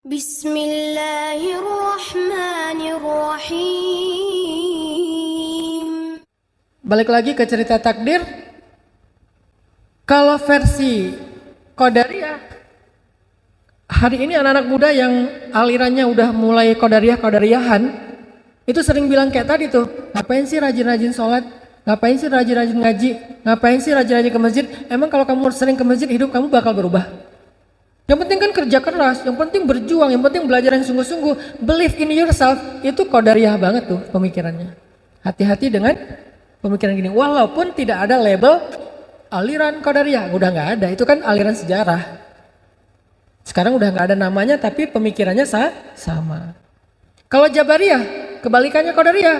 Bismillahirrahmanirrahim. Balik lagi ke cerita takdir. Kalau versi Qadariyah, hari ini anak-anak muda yang alirannya udah mulai Qadariyahan, itu sering bilang kayak tadi tuh, ngapain sih rajin-rajin sholat, ngapain sih rajin-rajin ngaji, ngapain sih rajin-rajin ke masjid, emang kalau kamu sering ke masjid hidup kamu bakal berubah? Yang penting kan kerja keras, yang penting berjuang, yang penting belajar yang sungguh-sungguh, believe in yourself. Itu Qadariyah banget tuh pemikirannya. Hati-hati dengan pemikiran gini, walaupun tidak ada label aliran Qadariyah, udah nggak ada, itu kan aliran sejarah. Sekarang udah nggak ada namanya, tapi pemikirannya sama. Kalau Jabariyah, kebalikannya Qadariyah,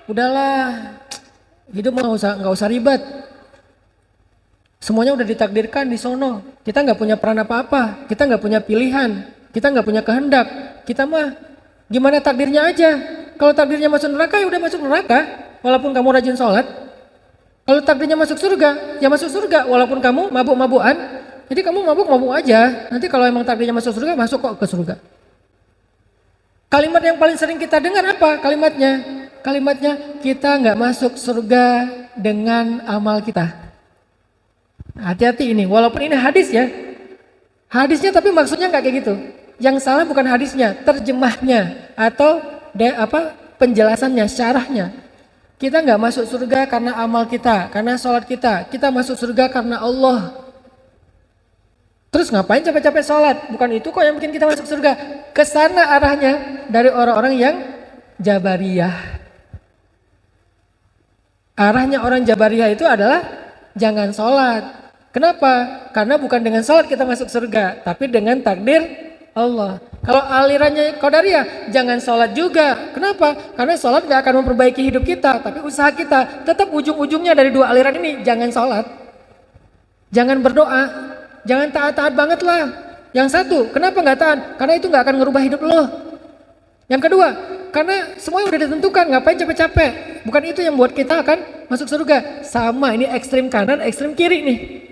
udahlah, hidup nggak usah ribet. Semuanya udah ditakdirkan di sono. Kita nggak punya peran apa-apa, kita nggak punya pilihan, kita nggak punya kehendak. Kita mah gimana takdirnya aja. Kalau takdirnya masuk neraka ya udah masuk neraka, walaupun kamu rajin sholat. Kalau takdirnya masuk surga, ya masuk surga, walaupun kamu mabuk-mabukan. Jadi kamu mabuk-mabuk aja. Nanti kalau emang takdirnya masuk surga, masuk kok ke surga. Kalimat yang paling sering kita dengar apa kalimatnya? Kalimatnya kita nggak masuk surga dengan amal kita. Hati-hati ini, walaupun ini hadis ya. Hadisnya tapi maksudnya nggak kayak gitu. Yang salah bukan hadisnya, terjemahnya atau penjelasannya, syarahnya. Kita nggak masuk surga karena amal kita, karena sholat kita. Kita masuk surga karena Allah. Terus ngapain capek-capek sholat? Bukan itu kok yang bikin kita masuk surga. Kesana arahnya dari orang-orang yang Jabariyah. Arahnya orang Jabariyah itu adalah jangan sholat. Kenapa? Karena bukan dengan sholat kita masuk surga, tapi dengan takdir Allah. Kalau alirannya Qadariyah, jangan sholat juga. Kenapa? Karena sholat gak akan memperbaiki hidup kita, tapi usaha kita tetap ujung-ujungnya dari dua aliran ini, jangan sholat. Jangan berdoa, jangan taat-taat banget lah. Yang satu, kenapa gak taat? Karena itu gak akan ngerubah hidup lo. Yang kedua, karena semuanya udah ditentukan, ngapain capek-capek? Bukan itu yang buat kita akan masuk surga. Sama, ini ekstrim kanan, ekstrim kiri nih.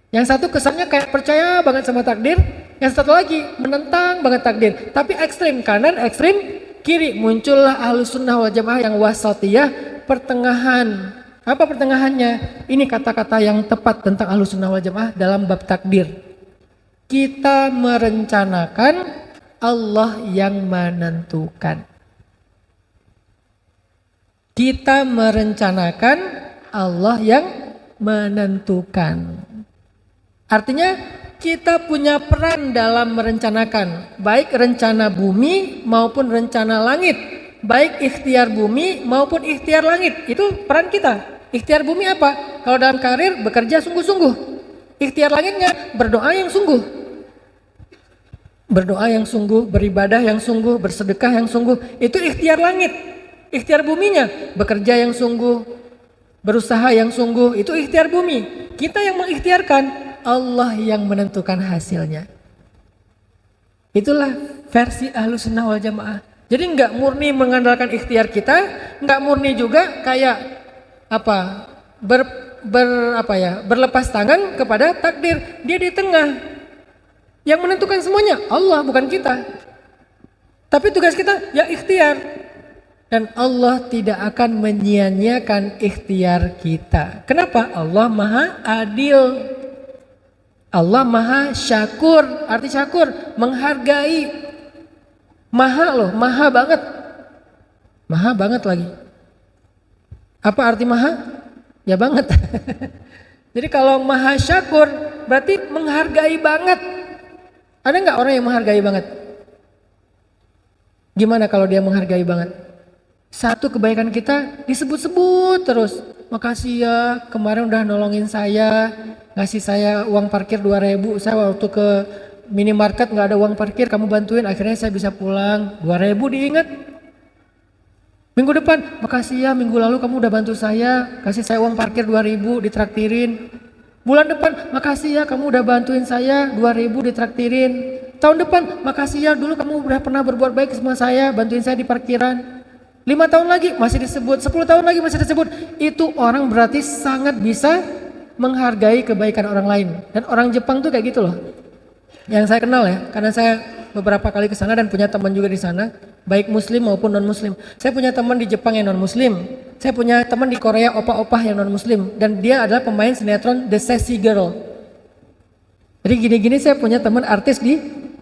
Yang satu kesannya kayak percaya banget sama takdir, yang satu lagi menentang banget takdir. Tapi ekstrim kanan, ekstrim kiri. Muncullah Ahlus Sunnah wal Jamaah yang wasatiyah, pertengahan. Apa pertengahannya? Ini kata-kata yang tepat tentang Ahlus Sunnah wal Jamaah dalam bab takdir. Kita merencanakan, Allah yang menentukan. Kita merencanakan, Allah yang menentukan. Artinya kita punya peran dalam merencanakan, baik rencana bumi maupun rencana langit, baik ikhtiar bumi maupun ikhtiar langit. Itu peran kita. Ikhtiar bumi apa? Kalau dalam karir bekerja sungguh-sungguh. Ikhtiar langitnya berdoa yang sungguh. Berdoa yang sungguh, beribadah yang sungguh, bersedekah yang sungguh. Itu ikhtiar langit. Ikhtiar buminya bekerja yang sungguh, berusaha yang sungguh. Itu ikhtiar bumi. Kita yang mengikhtiarkan, Allah yang menentukan hasilnya. Itulah versi Ahlus Sunnah wal Jamaah. Jadi nggak murni mengandalkan ikhtiar kita, nggak murni juga kayak berlepas tangan kepada takdir. Dia di tengah. Yang menentukan semuanya Allah, bukan kita. Tapi tugas kita ya ikhtiar. Dan Allah tidak akan menyia-nyiakan ikhtiar kita. Kenapa? Allah Maha Adil. Allah Maha Syakur. Arti syakur, menghargai. Maha loh, maha banget. Maha banget lagi. Apa arti maha? Ya banget. Jadi kalau Maha Syakur berarti menghargai banget. Ada nggak orang yang menghargai banget? Gimana kalau dia menghargai banget? Satu kebaikan kita disebut-sebut terus. Makasih ya, kemarin udah nolongin saya, ngasih saya uang parkir 2.000. Saya waktu ke minimarket nggak ada uang parkir, kamu bantuin, akhirnya saya bisa pulang. 2.000 diingat. Minggu depan, makasih ya, minggu lalu kamu udah bantu saya, kasih saya uang parkir 2.000, ditraktirin. Bulan depan, makasih ya, kamu udah bantuin saya, 2.000 ditraktirin. Tahun depan, makasih ya, dulu kamu udah pernah berbuat baik sama saya, bantuin saya di parkiran. 5 tahun lagi masih disebut, 10 tahun lagi masih disebut. Itu orang berarti sangat bisa menghargai kebaikan orang lain. Dan orang Jepang tuh kayak gitu loh. Yang saya kenal ya, karena saya beberapa kali ke sana dan punya teman juga di sana, baik muslim maupun non muslim. Saya punya teman di Jepang yang non muslim. Saya punya teman di Korea opa-opa yang non muslim dan dia adalah pemain sinetron The Sassy Girl. Jadi gini-gini saya punya teman artis di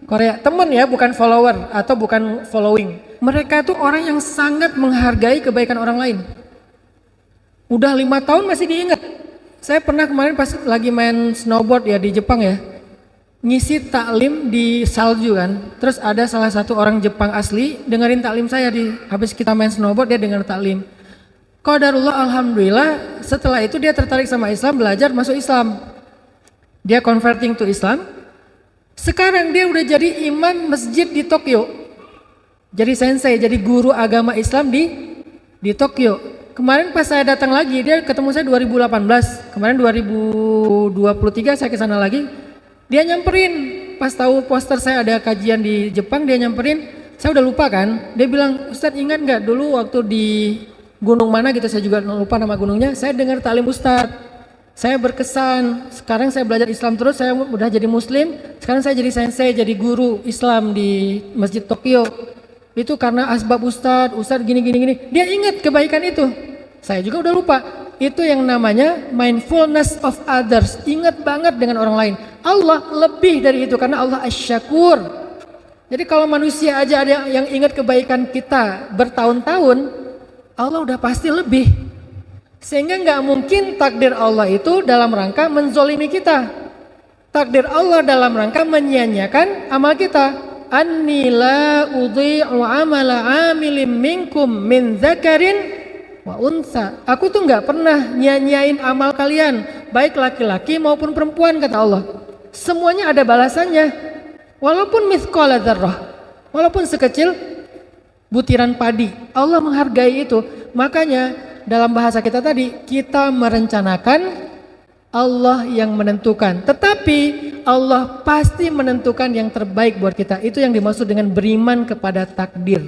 Korea. Teman ya, bukan follower atau bukan following. Mereka tuh orang yang sangat menghargai kebaikan orang lain. Udah 5 tahun masih diingat. Saya pernah kemarin pas lagi main snowboard ya di Jepang ya, ngisi taklim di salju kan. Terus ada salah satu orang Jepang asli dengerin taklim saya habis kita main snowboard dia dengar taklim. Qadarullah alhamdulillah setelah itu dia tertarik sama Islam, belajar masuk Islam. Dia converting to Islam. Sekarang dia udah jadi imam masjid di Tokyo. Jadi sensei, jadi guru agama Islam di Tokyo. Kemarin pas saya datang lagi, dia ketemu saya 2018. Kemarin 2023 saya ke sana lagi. Dia nyamperin, pas tahu poster saya ada kajian di Jepang, dia nyamperin. Saya udah lupa kan. Dia bilang, "Ustadz ingat nggak dulu waktu di gunung mana gitu, saya juga lupa nama gunungnya. Saya dengar taklim Ustadz. Saya berkesan, sekarang saya belajar Islam terus, saya udah jadi muslim. Sekarang saya jadi sensei, jadi guru Islam di Masjid Tokyo. Itu karena asbab Ustadz gini. Dia ingat kebaikan itu. Saya juga udah lupa. Itu yang namanya mindfulness of others. Ingat banget dengan orang lain. Allah lebih dari itu karena Allah asy-syakur. Jadi kalau manusia aja ada yang ingat kebaikan kita bertahun-tahun, Allah udah pasti lebih. Sehingga nggak mungkin takdir Allah itu dalam rangka menzolimi kita. Takdir Allah dalam rangka menyia-nyiakan amal kita. Anni la udhi'u amala amilin minkum min dzakarin wa unsa. Aku tuh nggak pernah nyia-nyiain amal kalian, baik laki-laki maupun perempuan, kata Allah. Semuanya ada balasannya. Walaupun mithqala dzarrah, walaupun sekecil butiran padi, Allah menghargai itu. Makanya dalam bahasa kita tadi, kita merencanakan, Allah yang menentukan. Tetapi Allah pasti menentukan yang terbaik buat kita. Itu yang dimaksud dengan beriman kepada takdir.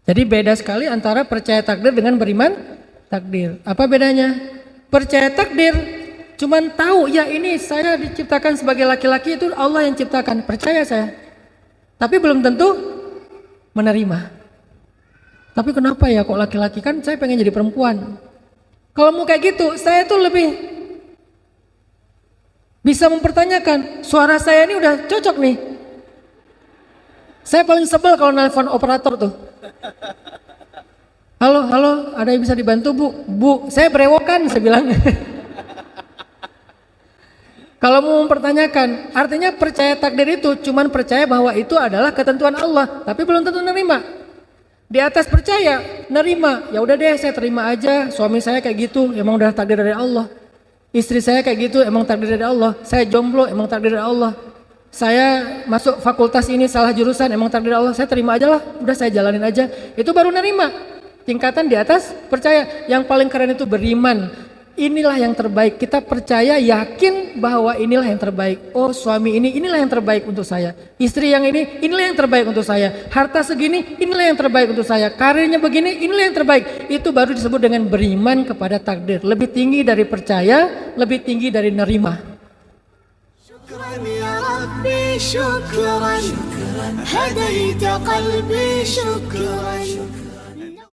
Jadi beda sekali antara percaya takdir dengan beriman takdir. Apa bedanya? Percaya takdir cuman tahu, ya ini saya diciptakan sebagai laki-laki, itu Allah yang ciptakan, percaya saya. Tapi belum tentu menerima. Tapi kenapa ya kok laki-laki, kan saya pengen jadi perempuan. Kalau mau kayak gitu, saya tuh lebih bisa mempertanyakan, suara saya ini udah cocok nih. Saya paling sebel kalau nelpon operator tuh. Halo, ada yang bisa dibantu bu? Bu, saya berewokan, saya bilang. Kalau mau mempertanyakan, artinya percaya takdir itu cuman percaya bahwa itu adalah ketentuan Allah, tapi belum tentu nerima. Di atas percaya, nerima, ya udah deh saya terima aja, suami saya kayak gitu, emang udah takdir dari Allah. Istri saya kayak gitu, emang takdir dari Allah. Saya jomblo, emang takdir dari Allah. Saya masuk fakultas ini salah jurusan, emang takdir dari Allah. Saya terima aja lah, udah saya jalanin aja. Itu baru nerima. Tingkatan di atas percaya. Yang paling keren itu beriman. Inilah yang terbaik. Kita percaya, yakin bahwa inilah yang terbaik. Oh, suami ini, inilah yang terbaik untuk saya. Istri yang ini, inilah yang terbaik untuk saya. Harta segini, inilah yang terbaik untuk saya. Karirnya begini, inilah yang terbaik. Itu baru disebut dengan beriman kepada takdir. Lebih tinggi dari percaya, lebih tinggi dari nerima. Syukran ya Rabbi, syukran. Hadaita qalbi, syukran.